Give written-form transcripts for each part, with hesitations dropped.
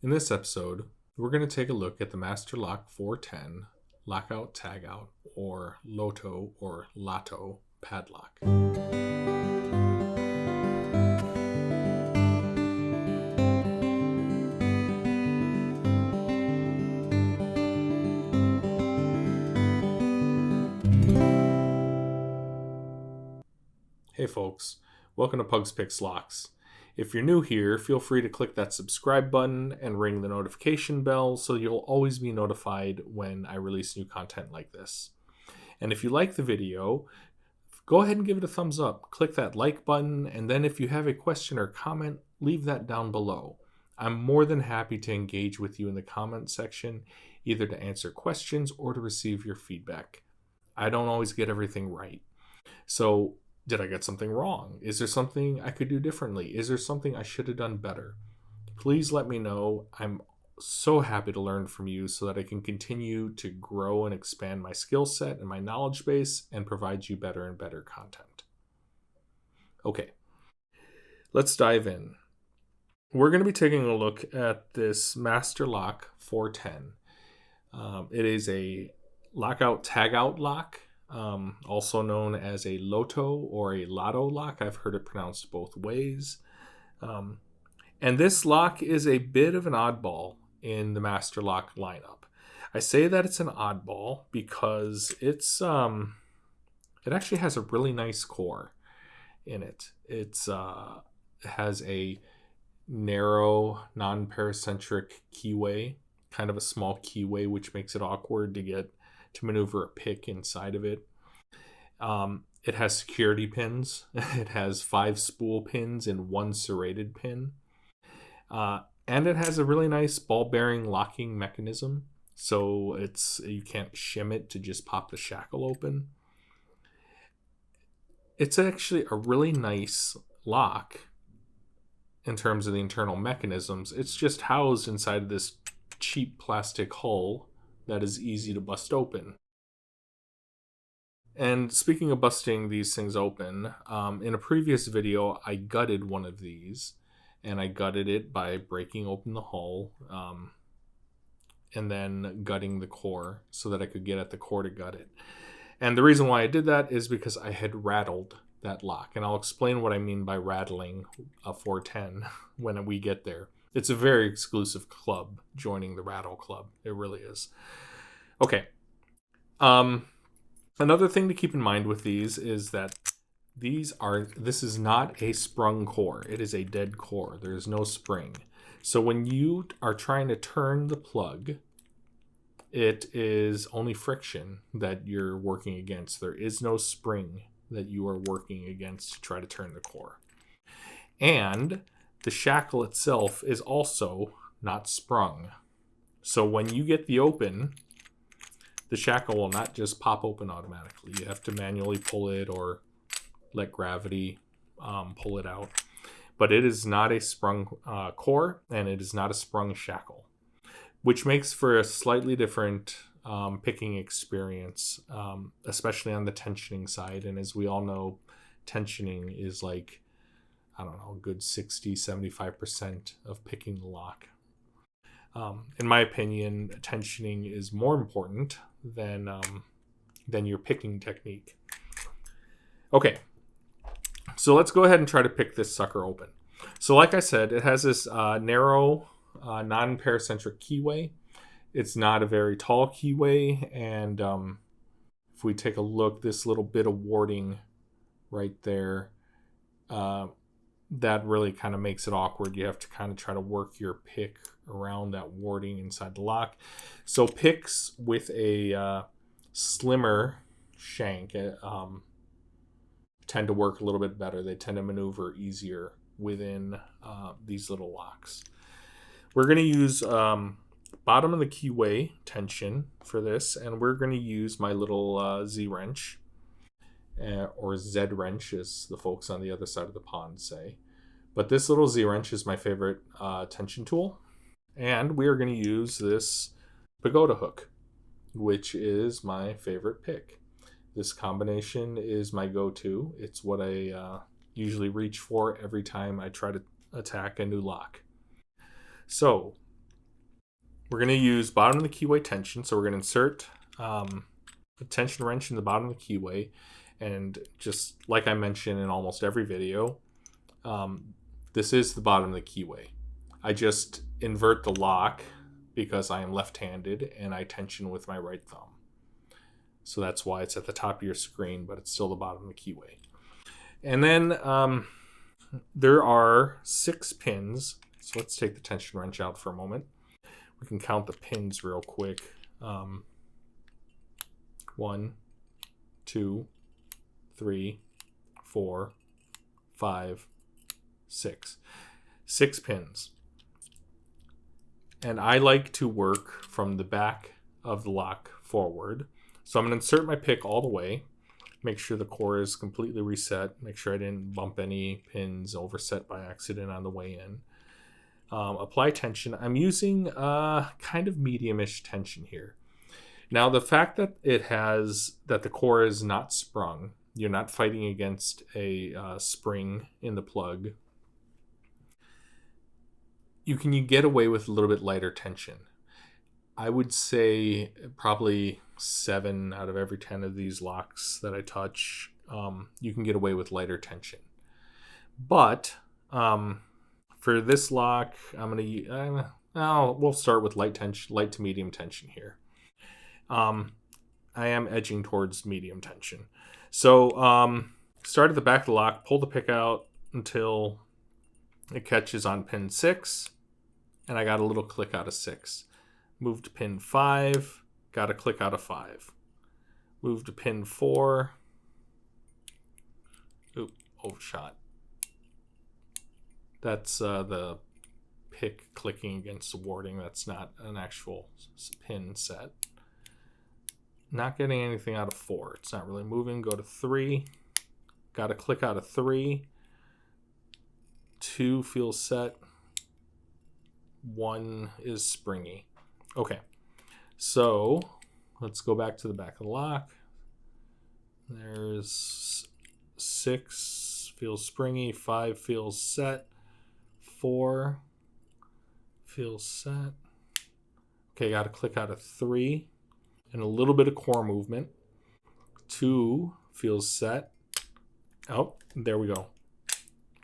In this episode, we're going to take a look at the Master Lock 410 Lockout Tagout or LOTO or LOTO padlock. Hey folks, welcome to Pugs Picks Locks. If you're new here, feel free to click that subscribe button and ring the notification bell so you'll always be notified when I release new content like this. And if you like the video, go ahead and give it a thumbs up. Click that like button, and then if you have a question or comment, leave that down below. I'm more than happy to engage with you in the comment section, either to answer questions or to receive your feedback. I don't always get everything right. So, did I get something wrong? Is there something I could do differently? Is there something I should have done better? Please let me know. I'm so happy to learn from you so that I can continue to grow and expand my skill set and my knowledge base and provide you better and better content. Okay, let's dive in. We're going to be taking a look at this Master Lock 410. It is a lockout tagout lock. Also known as a LOTO or a LOTO lock. I've heard it pronounced both ways. And this lock is a bit of an oddball in the Master Lock lineup. I say that it's an oddball because it actually has a really nice core in it. It has a narrow, non-paracentric keyway, kind of a small keyway, which makes it awkward to maneuver a pick inside of it. It has security pins. It has 5 spool pins and 1 serrated pin. And it has a really nice ball bearing locking mechanism. So you can't shim it to just pop the shackle open. It's actually a really nice lock in terms of the internal mechanisms. It's just housed inside of this cheap plastic hull that is easy to bust open. And speaking of busting these things open, in a previous video, I gutted one of these, and I gutted it by breaking open the hull, and then gutting the core so that I could get at the core to gut it. And the reason why I did that is because I had rattled that lock, and I'll explain what I mean by rattling a 410 when we get there. It's a very exclusive club, joining the Rattle Club. It really is. Okay. Another thing to keep in mind with these is that this is not a sprung core. It is a dead core. There is no spring. So when you are trying to turn the plug, it is only friction that you're working against. There is no spring that you are working against to try to turn the core. And the shackle itself is also not sprung. So when you get the open, the shackle will not just pop open automatically. You have to manually pull it or let gravity pull it out. But it is not a sprung core, and it is not a sprung shackle, which makes for a slightly different picking experience, especially on the tensioning side. And as we all know, tensioning is like, I don't know, a good 60-75% of picking the lock. In my opinion, tensioning is more important than your picking technique. Okay, so let's go ahead and try to pick this sucker open. So like I said, it has this narrow, non-paracentric keyway. It's not a very tall keyway, and if we take a look, this little bit of warding right there, that really kind of makes it awkward. You have to kind of try to work your pick around that warding inside the lock. So picks with a slimmer shank tend to work a little bit better. They tend to maneuver easier within these little locks. We're going to use bottom of the keyway tension for this, and we're going to use my little Z-wrench. Or Z-wrench, as the folks on the other side of the pond say. But this little Z-wrench is my favorite tension tool. And we are going to use this Pagoda hook, which is my favorite pick. This combination is my go-to. It's what I usually reach for every time I try to attack a new lock. So we're going to use bottom of the keyway tension. So we're going to insert a tension wrench in the bottom of the keyway. And just like I mentioned in almost every video, this is the bottom of the keyway. I just invert the lock because I am left-handed and I tension with my right thumb. So that's why it's at the top of your screen, but it's still the bottom of the keyway. And then there are 6 pins. So let's take the tension wrench out for a moment. We can count the pins real quick. 1, 2, 3, 4, 5, 6. 6 pins. And I like to work from the back of the lock forward. So I'm going to insert my pick all the way. Make sure the core is completely reset. Make sure I didn't bump any pins overset by accident on the way in. Apply tension. I'm using kind of medium-ish tension here. Now, the fact that the core is not sprung, you're not fighting against a spring in the plug, you can get away with a little bit lighter tension. I would say probably 7 out of every 10 of these locks that I touch, you can get away with lighter tension. But for this lock, we'll start with light to medium tension here. I am edging towards medium tension. So start at the back of the lock, pull the pick out until it catches on pin 6, and I got a little click out of 6. Move to pin 5, got a click out of 5. Move to pin 4. Oop, overshot. That's the pick clicking against the warding. That's not an actual pin set. Not getting anything out of 4. It's not really moving. Go to 3. Got a click out of 3. 2 feels set. 1 is springy. Okay, so let's go back to the back of the lock. There's 6 feels springy. 5 feels set. 4 feels set. Okay, got a click out of 3 and a little bit of core movement. 2 feels set. Oh, there we go.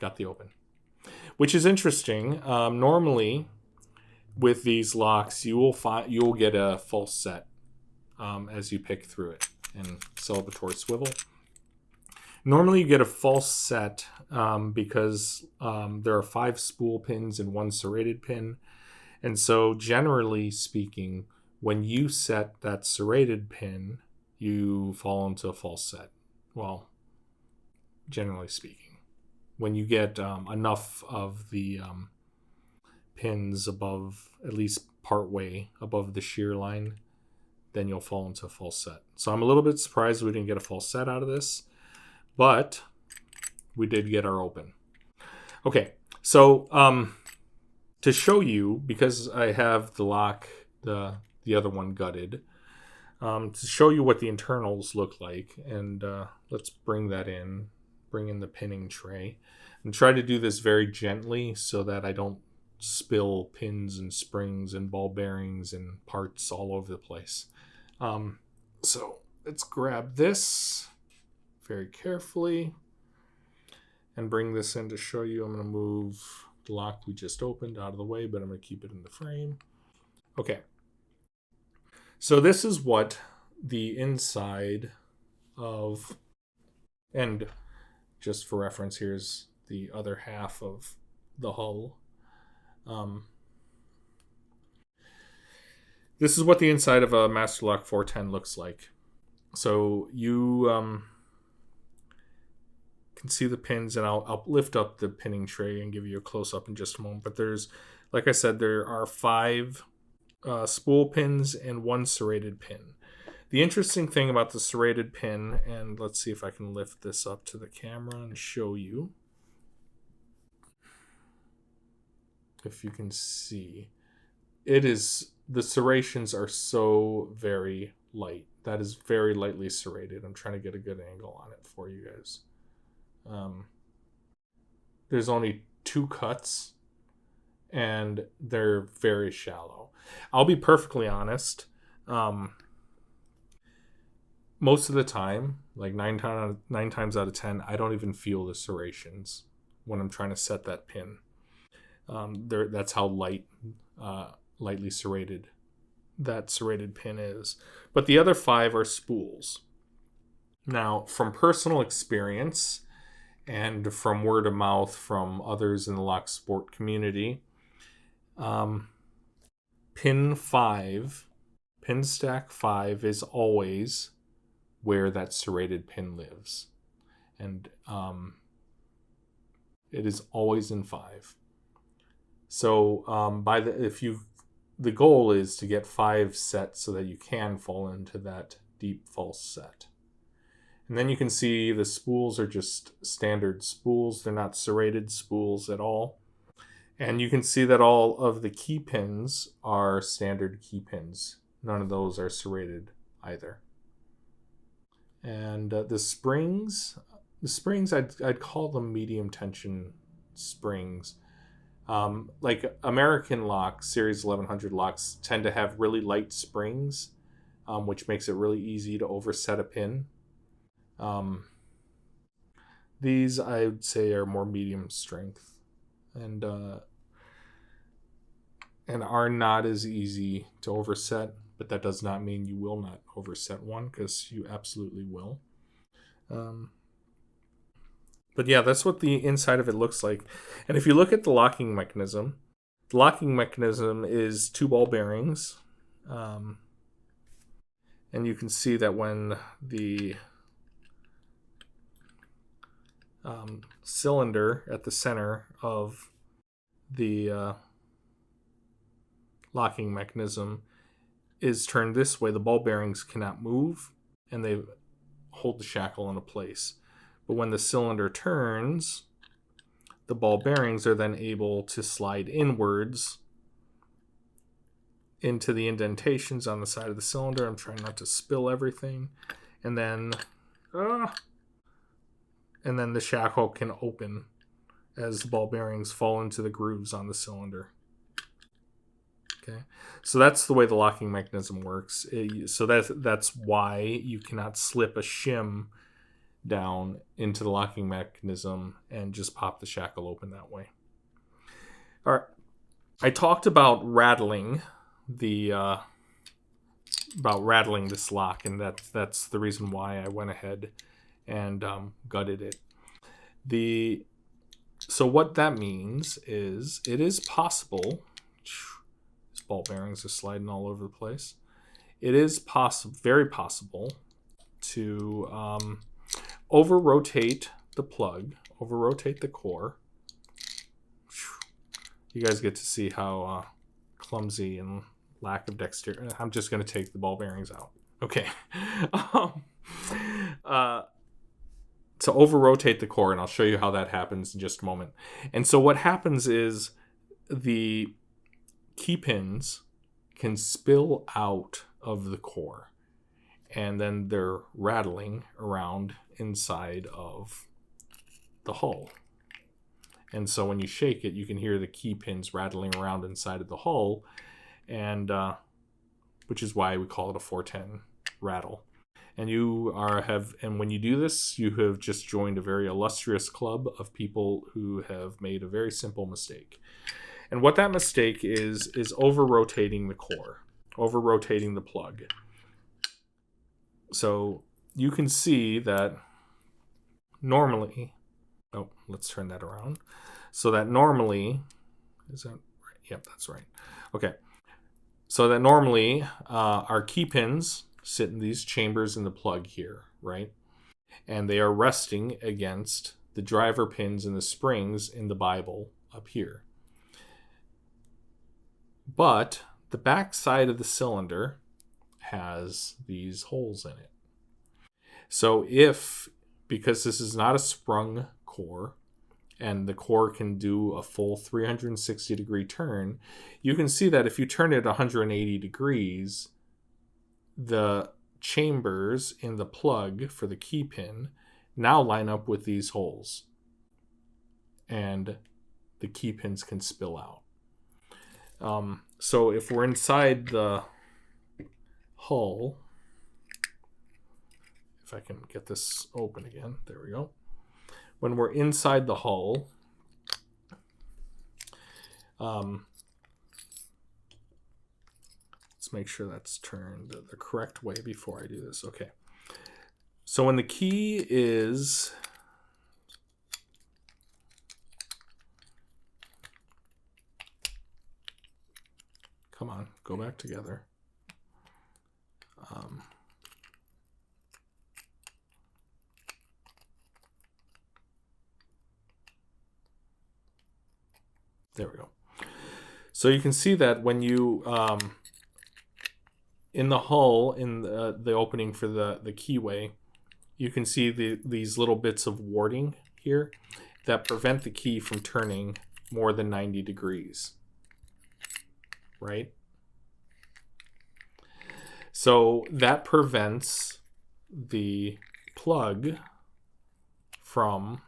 Got the open. Which is interesting. Normally, with these locks, you will get a false set as you pick through it. And celebratory swivel. Normally, you get a false set because there are 5 spool pins and 1 serrated pin. And so, generally speaking, when you set that serrated pin, you fall into a false set. Well, generally speaking. When you get enough of the pins above, at least part way above the shear line, then you'll fall into a false set. So I'm a little bit surprised we didn't get a false set out of this, but we did get our open. Okay, so to show you, because I have the lock, the other one gutted, to show you what the internals look like, and let's bring in the pinning tray, and try to do this very gently so that I don't spill pins and springs and ball bearings and parts all over the place. So let's grab this very carefully and bring this in to show you. I'm going to move the lock we just opened out of the way, but I'm going to keep it in the frame. Okay. So this is what the inside of, and just for reference, here's the other half of the hull. This is what the inside of a Master Lock 410 looks like. So you can see the pins, and I'll lift up the pinning tray and give you a close-up in just a moment. But there's, like I said, there are 5 spool pins and 1 serrated pin. The interesting thing about the serrated pin, and let's see if I can lift this up to the camera and show you. If you can see, the serrations are so very light. That is very lightly serrated. I'm trying to get a good angle on it for you guys. There's only 2 cuts, and they're very shallow. I'll be perfectly honest. Most of the time, like nine times out of 10, I don't even feel the serrations when I'm trying to set that pin. That's how lightly serrated that serrated pin is. But the other 5 are spools. Now, from personal experience and from word of mouth from others in the Locksport community, pin stack 5 is always where that serrated pin lives. And it is always in 5. So the goal is to get 5 set so that you can fall into that deep false set. And then you can see the spools are just standard spools. They're not serrated spools at all. And you can see that all of the key pins are standard key pins. None of those are serrated either. And the springs, I'd call them medium tension springs. Like American locks, Series 1100 locks, tend to have really light springs, which makes it really easy to overset a pin. These, I would say, are more medium strength and are not as easy to overset, but that does not mean you will not overset one, because you absolutely will. But yeah, that's what the inside of it looks like. And if you look at the locking mechanism is 2 ball bearings. And you can see that when the cylinder at the center of the locking mechanism is turned this way, the ball bearings cannot move and they hold the shackle into place. But when the cylinder turns, the ball bearings are then able to slide inwards into the indentations on the side of the cylinder. I'm trying not to spill everything. And then the shackle can open as the ball bearings fall into the grooves on the cylinder. Okay, so that's the way the locking mechanism works. So that's why you cannot slip a shim down into the locking mechanism and just pop the shackle open that way. All right, I talked about rattling this lock, and that's the reason why I went ahead and gutted it. So what that means is it is possible. These ball bearings are sliding all over the place. It is very possible to over-rotate the plug, over-rotate the core. You guys get to see how clumsy and lack of dexterity. I'm just going to take the ball bearings out. Okay. To over-rotate the core, and I'll show you how that happens in just a moment. And so what happens is the key pins can spill out of the core, and then they're rattling around inside of the hull. And so when you shake it, you can hear the key pins rattling around inside of the hull, and which is why we call it a 410 rattle. And and when you do this, you have just joined a very illustrious club of people who have made a very simple mistake. And what that mistake is over-rotating the core, over-rotating the plug. So you can see that normally, let's turn that around. So that normally, is that right? Yep, that's right. Okay. So that normally our key pins sit in these chambers in the plug here, right? And they are resting against the driver pins and the springs in the Bible up here. But the back side of the cylinder has these holes in it. So because this is not a sprung core, and the core can do a full 360 degree turn, you can see that if you turn it 180 degrees, the chambers in the plug for the key pin now line up with these holes, and the key pins can spill out. So if we're inside the hull, if I can get this open again, there we go. When we're inside the hull, let's make sure that's turned the correct way before I do this. Okay. So when the key is come on, go back together. There we go. So you can see that when you in the hull, in the opening for the keyway, you can see these little bits of warding here that prevent the key from turning more than 90 degrees. Right? So that prevents the plug from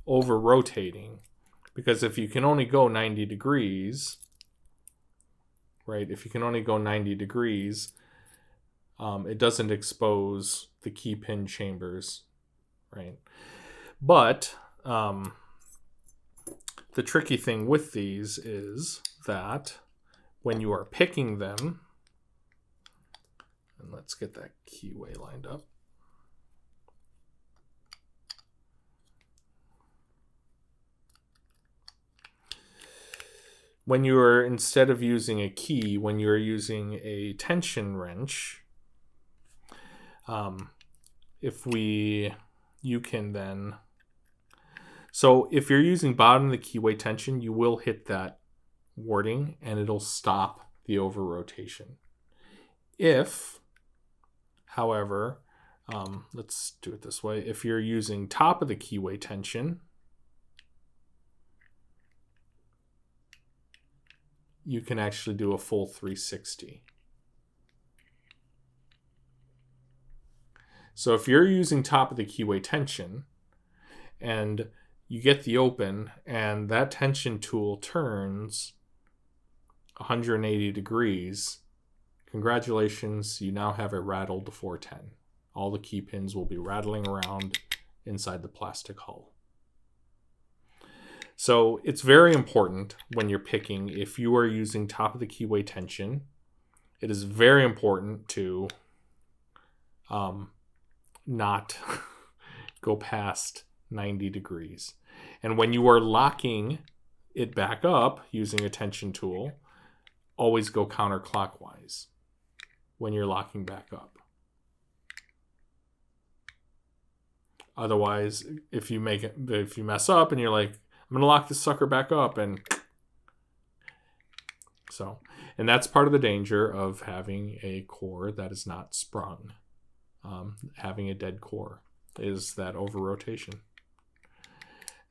over rotating, because if you can only go 90 degrees, right? If you can only go 90 degrees, it doesn't expose the key pin chambers, right? But the tricky thing with these is that when you are picking them, and let's get that keyway lined up. When you are, instead of using a key, when you're using a tension wrench, you can then, so if you're using bottom of the keyway tension, you will hit that warding and it'll stop the over rotation. If, however, let's do it this way. If you're using top of the keyway tension, you can actually do a full 360. So if you're using top of the keyway tension and you get the open and that tension tool turns 180 degrees, congratulations, you now have a rattled 410. All the key pins will be rattling around inside the plastic hull. So it's very important when you're picking, if you are using top of the keyway tension, it is very important to not go past 90 degrees. And when you are locking it back up using a tension tool, always go counterclockwise when you're locking back up. Otherwise, if you mess up and you're like, I'm going to lock this sucker back up, and that's part of the danger of having a core that is not sprung. Having a dead core is that over rotation.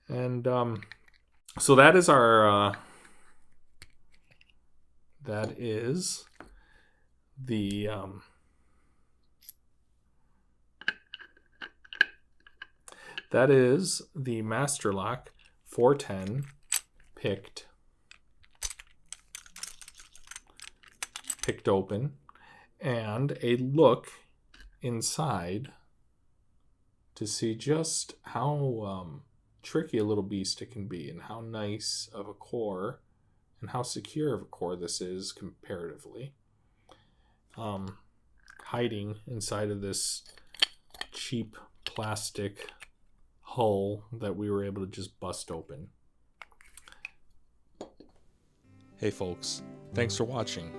And so that is our that is the Master Lock 410 picked open, and a look inside to see just how tricky a little beast it can be, and how nice of a core and how secure of a core this is comparatively. Hiding inside of this cheap plastic hull that we were able to just bust open. Hey folks, thanks for watching.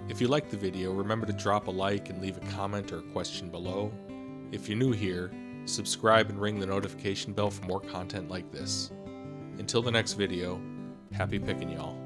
If you liked the video, remember to drop a like and leave a comment or a question below. If you're new here, subscribe and ring the notification bell for more content like this. Until the next video, happy picking y'all.